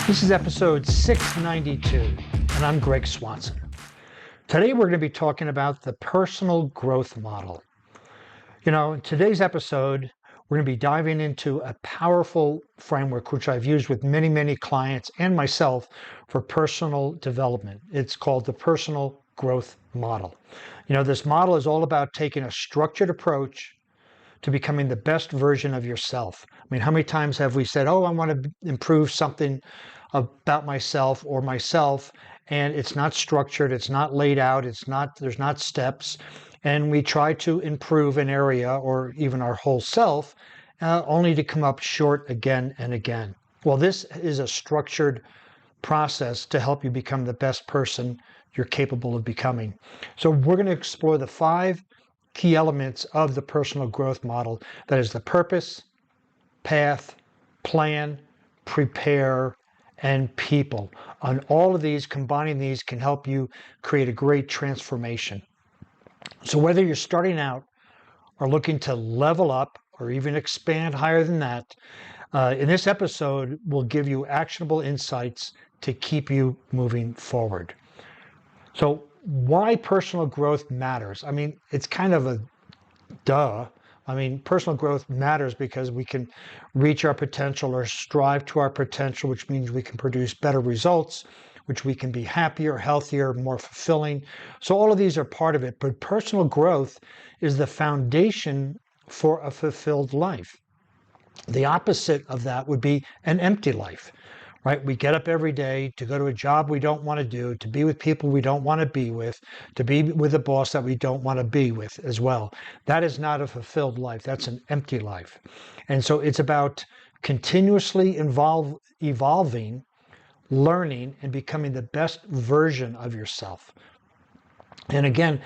This is episode 692, and I'm Greg Swanson. Today we're going to be talking about the personal growth model. In today's episode, we're going to be diving into a powerful framework which I've used with many clients and myself for personal development. It's called the personal growth model. This model is all about taking a structured approach to becoming the best version of yourself. I mean, how many times have we said, I want to improve something about myself, and it's not structured, it's not laid out, there's not steps, and we try to improve an area or even our whole self, only to come up short again and again. Well, this is a structured process to help you become the best person you're capable of becoming. So we're going to explore the 5 key elements of the personal growth model. That is the purpose, path, plan, prepare, and people. On all of these, combining these can help you create a great transformation. So whether you're starting out or looking to level up or even expand higher than that, in this episode, we'll give you actionable insights to keep you moving forward. So why personal growth matters? I mean, it's kind of a duh. I mean, personal growth matters because we can reach our potential or strive to our potential, which means we can produce better results, which we can be happier, healthier, more fulfilling. So all of these are part of it. But personal growth is the foundation for a fulfilled life. The opposite of that would be an empty life. Right? We get up every day to go to a job we don't want to do, to be with people we don't want to be with, to be with a boss that we don't want to be with as well. That is not a fulfilled life. That's an empty life. And so it's about continuously evolving, learning, and becoming the best version of yourself. And again,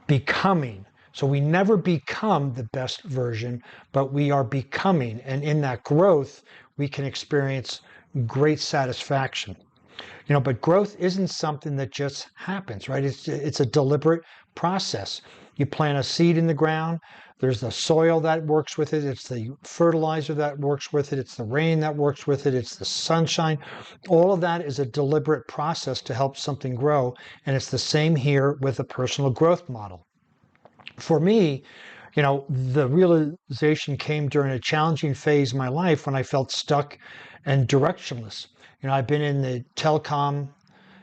becoming. So we never become the best version, but we are becoming. And in that growth, we can experience great satisfaction. But growth isn't something that just happens, right? It's a deliberate process. You plant a seed in the ground, there's the soil that works with it, it's the fertilizer that works with it, it's the rain that works with it, it's the sunshine. All of that is a deliberate process to help something grow, and it's the same here with a personal growth model. For me, the realization came during a challenging phase in my life when I felt stuck and directionless. I've been in the telecom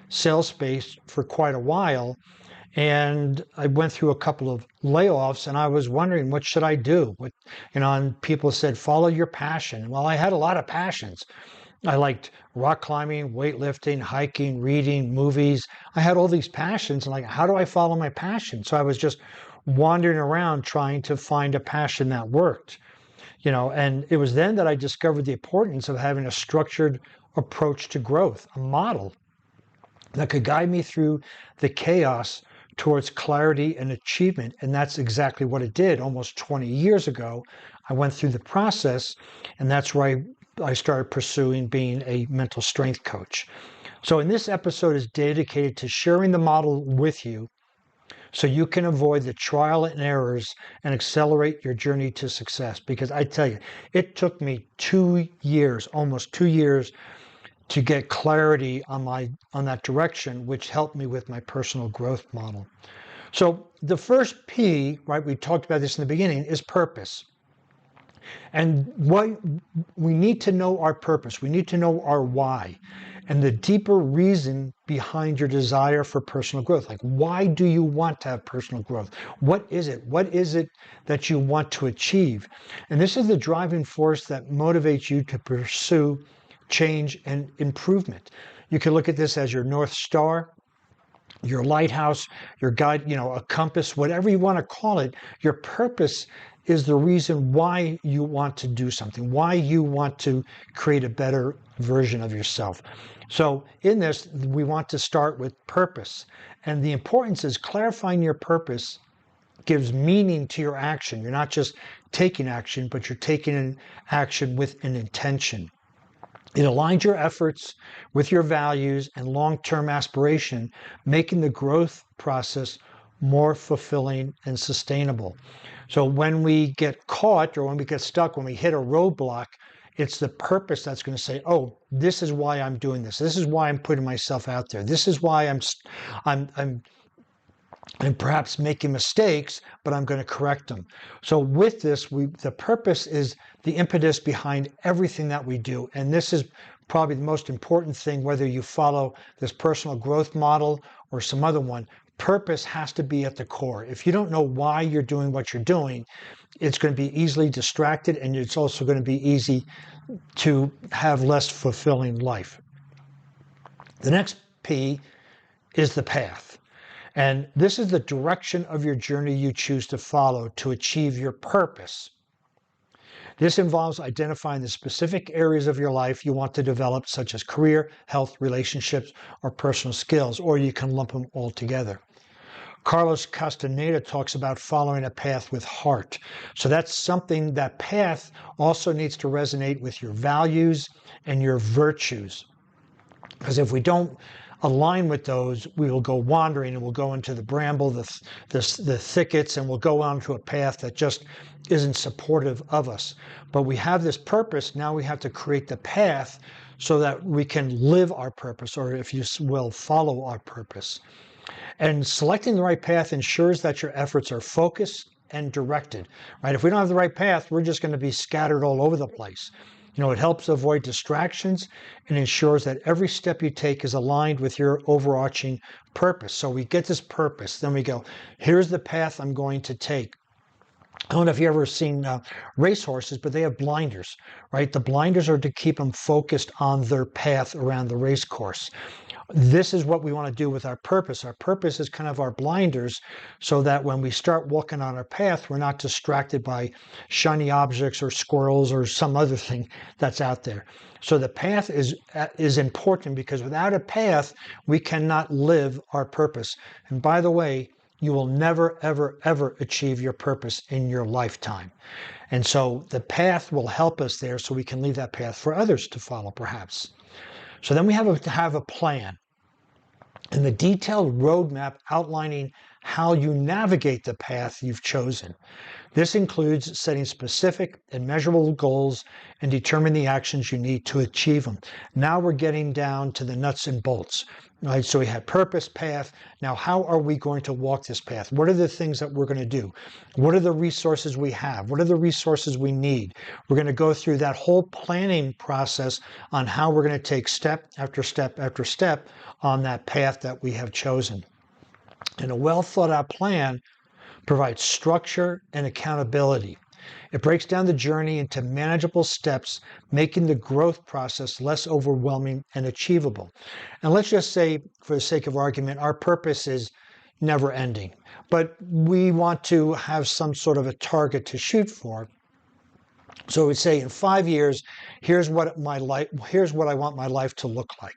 sales space for quite a while, and I went through a couple of layoffs, and I was wondering, what should I do? And people said, follow your passion. Well, I had a lot of passions. I liked rock climbing, weightlifting, hiking, reading, movies. I had all these passions, and how do I follow my passion? So I was just wandering around trying to find a passion that worked. And it was then that I discovered the importance of having a structured approach to growth, a model that could guide me through the chaos towards clarity and achievement. And that's exactly what it did. Almost 20 years ago, I went through the process, and that's where I started pursuing being a mental strength coach. So in this episode is dedicated to sharing the model with you so you can avoid the trial and errors and accelerate your journey to success. Because I tell you, it took me 2 years, almost 2 years, to get clarity on that direction, which helped me with my personal growth model. So the first P, right, we talked about this in the beginning, is purpose. And what we need to know our purpose. We need to know our why and the deeper reason behind your desire for personal growth. Why do you want to have personal growth? What is it? What is it that you want to achieve? And this is the driving force that motivates you to pursue change and improvement. You can look at this as your North Star, your lighthouse, your guide, a compass, whatever you want to call it. Your purpose is the reason why you want to do something, why you want to create a better version of yourself. So in this, we want to start with purpose. And the importance is clarifying your purpose gives meaning to your action. You're not just taking action, but you're taking an action with an intention. It aligns your efforts with your values and long-term aspiration, making the growth process more fulfilling and sustainable. So when we get caught or when we get stuck, when we hit a roadblock It's the purpose that's going to say, oh, this is why I'm doing this. This is why I'm putting myself out there. This is why I'm perhaps making mistakes, but I'm going to correct them. So with this, the purpose is the impetus behind everything that we do. And this is probably the most important thing, whether you follow this personal growth model or some other one. Purpose has to be at the core. If you don't know why you're doing what you're doing, it's going to be easily distracted, and it's also going to be easy to have less fulfilling life. The next P is the path. And this is the direction of your journey you choose to follow to achieve your purpose. This involves identifying the specific areas of your life you want to develop, such as career, health, relationships, or personal skills, or you can lump them all together. Carlos Castaneda talks about following a path with heart. So that's something, that path also needs to resonate with your values and your virtues. Because if we don't align with those, we will go wandering and we'll go into the bramble, the thickets, and we'll go onto a path that just isn't supportive of us. But we have this purpose. Now we have to create the path so that we can live our purpose, or if you will, follow our purpose. And selecting the right path ensures that your efforts are focused and directed, right? If we don't have the right path, we're just going to be scattered all over the place. It helps avoid distractions and ensures that every step you take is aligned with your overarching purpose. So we get this purpose, then we go, here's the path I'm going to take. I don't know if you've ever seen racehorses, but they have blinders, right? The blinders are to keep them focused on their path around the race course. This is what we want to do with our purpose. Our purpose is kind of our blinders, so that when we start walking on our path, we're not distracted by shiny objects or squirrels or some other thing that's out there. So the path is important, because without a path, we cannot live our purpose. And by the way, you will never, ever, ever achieve your purpose in your lifetime. And so the path will help us there, so we can leave that path for others to follow, perhaps. So then we have to have a plan and the detailed roadmap outlining how you navigate the path you've chosen. This includes setting specific and measurable goals and determining the actions you need to achieve them. Now we're getting down to the nuts and bolts. Right? So we have purpose, path. Now, how are we going to walk this path? What are the things that we're going to do? What are the resources we have? What are the resources we need? We're going to go through that whole planning process on how we're going to take step after step after step on that path that we have chosen. And a well thought out plan provides structure and accountability. It breaks down the journey into manageable steps, making the growth process less overwhelming and achievable. And let's just say, for the sake of argument, our purpose is never ending, but we want to have some sort of a target to shoot for. So we'd say in 5 years, here's what I want my life to look like.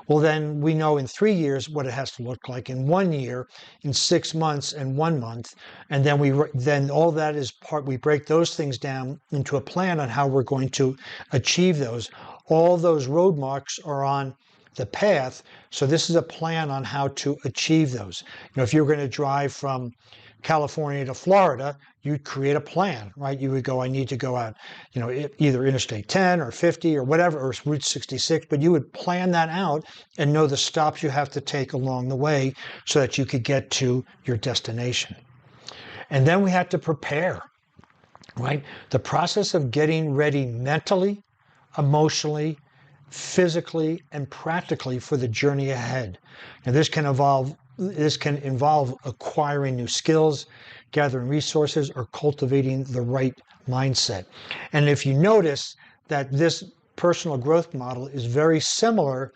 Well, then we know in 3 years what it has to look like, in 1 year, in 6 months, and 1 month. And then all that is we break those things down into a plan on how we're going to achieve those. All those road marks are on the path. So this is a plan on how to achieve those. If you're going to drive from California to Florida, you'd create a plan, right? You would go, I need to go out, either Interstate 10 or 50 or whatever, or Route 66, but you would plan that out and know the stops you have to take along the way so that you could get to your destination. And then we had to prepare, right? The process of getting ready mentally, emotionally, physically, and practically for the journey ahead. Now, this can involve acquiring new skills, gathering resources, or cultivating the right mindset. And if you notice that this personal growth model is very similar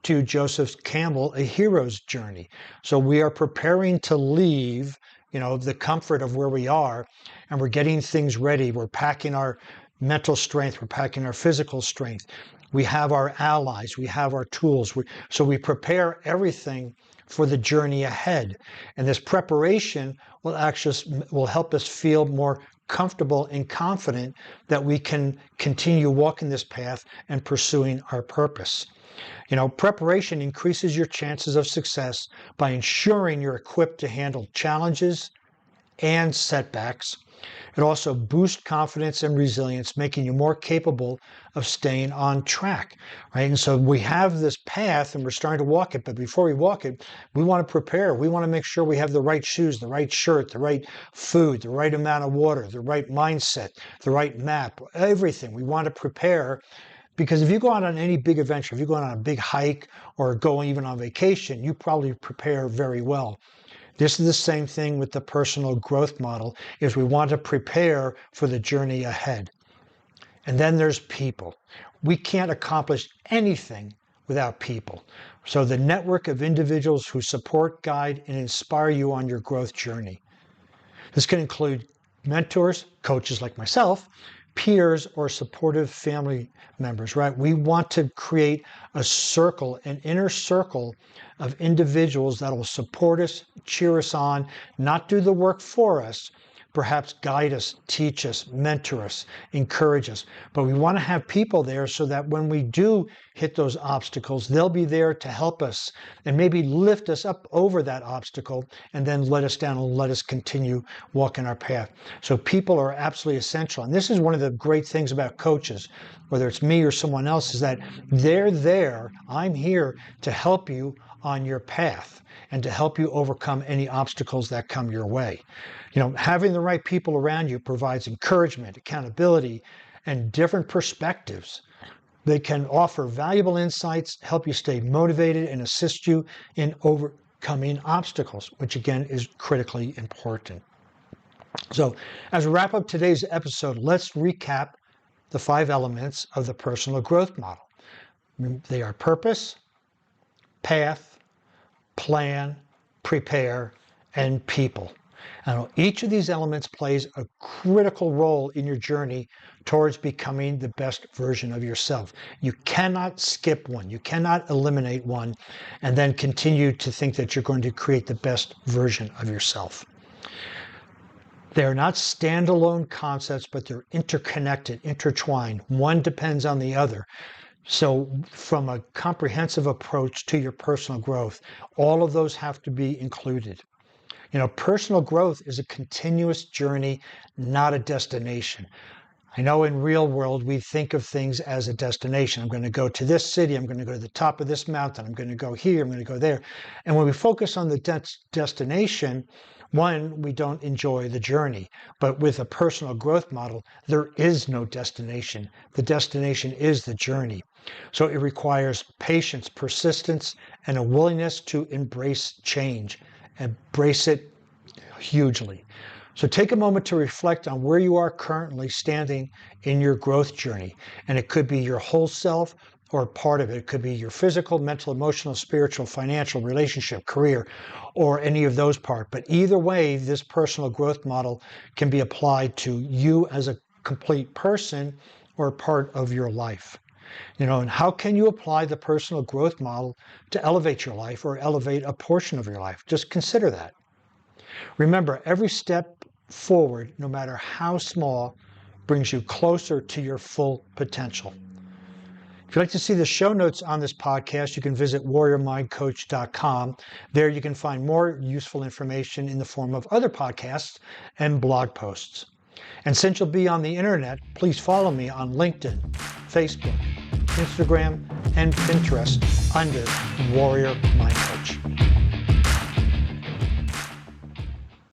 to Joseph Campbell, A Hero's Journey. So we are preparing to leave, the comfort of where we are, and we're getting things ready. We're packing our mental strength. We're packing our physical strength. We have our allies. We have our tools. So we prepare everything for the journey ahead. And this preparation will help us feel more comfortable and confident that we can continue walking this path and pursuing our purpose. Preparation increases your chances of success by ensuring you're equipped to handle challenges and setbacks, It also boosts confidence and resilience, making you more capable of staying on track, right? And so we have this path and we're starting to walk it, but before we walk it, we want to prepare. We want to make sure we have the right shoes, the right shirt, the right food, the right amount of water, the right mindset, the right map, everything. We want to prepare. Because if you go out on any big adventure, if you go out on a big hike or go even on vacation, you probably prepare very well. This is the same thing with the personal growth model, is we want to prepare for the journey ahead. And then there's people. We can't accomplish anything without people. So the network of individuals who support, guide, and inspire you on your growth journey. This can include mentors, coaches like myself, peers, or supportive family members, right? We want to create a circle, an inner circle of individuals that will support us, cheer us on, not do the work for us, perhaps guide us, teach us, mentor us, encourage us. But we want to have people there so that when we do hit those obstacles, they'll be there to help us and maybe lift us up over that obstacle and then let us down and let us continue walking our path. So people are absolutely essential. And this is one of the great things about coaches, whether it's me or someone else, is that they're there. I'm here to help you on your path and to help you overcome any obstacles that come your way. You know, having the right people around you provides encouragement, accountability, and different perspectives. They can offer valuable insights, help you stay motivated, and assist you in overcoming obstacles, which again is critically important. So as we wrap up today's episode, let's recap the 5 elements of the personal growth model. They are purpose, path, plan, prepare, and people. And each of these elements plays a critical role in your journey towards becoming the best version of yourself. You cannot skip one. You cannot eliminate one and then continue to think that you're going to create the best version of yourself. They're not standalone concepts, but they're interconnected, intertwined. One depends on the other. So from a comprehensive approach to your personal growth, all of those have to be included. You know, personal growth is a continuous journey, not a destination. I know in real world, we think of things as a destination. I'm going to go to this city. I'm going to go to the top of this mountain. I'm going to go here. I'm going to go there. And when we focus on the destination, one, we don't enjoy the journey. But with a personal growth model, there is no destination. The destination is the journey. So it requires patience, persistence, and a willingness to embrace change. Embrace it hugely. So take a moment to reflect on where you are currently standing in your growth journey. And it could be your whole self or part of it. It could be your physical, mental, emotional, spiritual, financial, relationship, career, or any of those parts. But either way, this personal growth model can be applied to you as a complete person or part of your life. You know, and how can you apply the personal growth model to elevate your life or elevate a portion of your life? Just consider that. Remember, every step forward, no matter how small, brings you closer to your full potential. If you'd like to see the show notes on this podcast, you can visit warriormindcoach.com. There you can find more useful information in the form of other podcasts and blog posts. And since you'll be on the internet, please follow me on LinkedIn, Facebook, Instagram, and Pinterest under Warrior Mind Coach.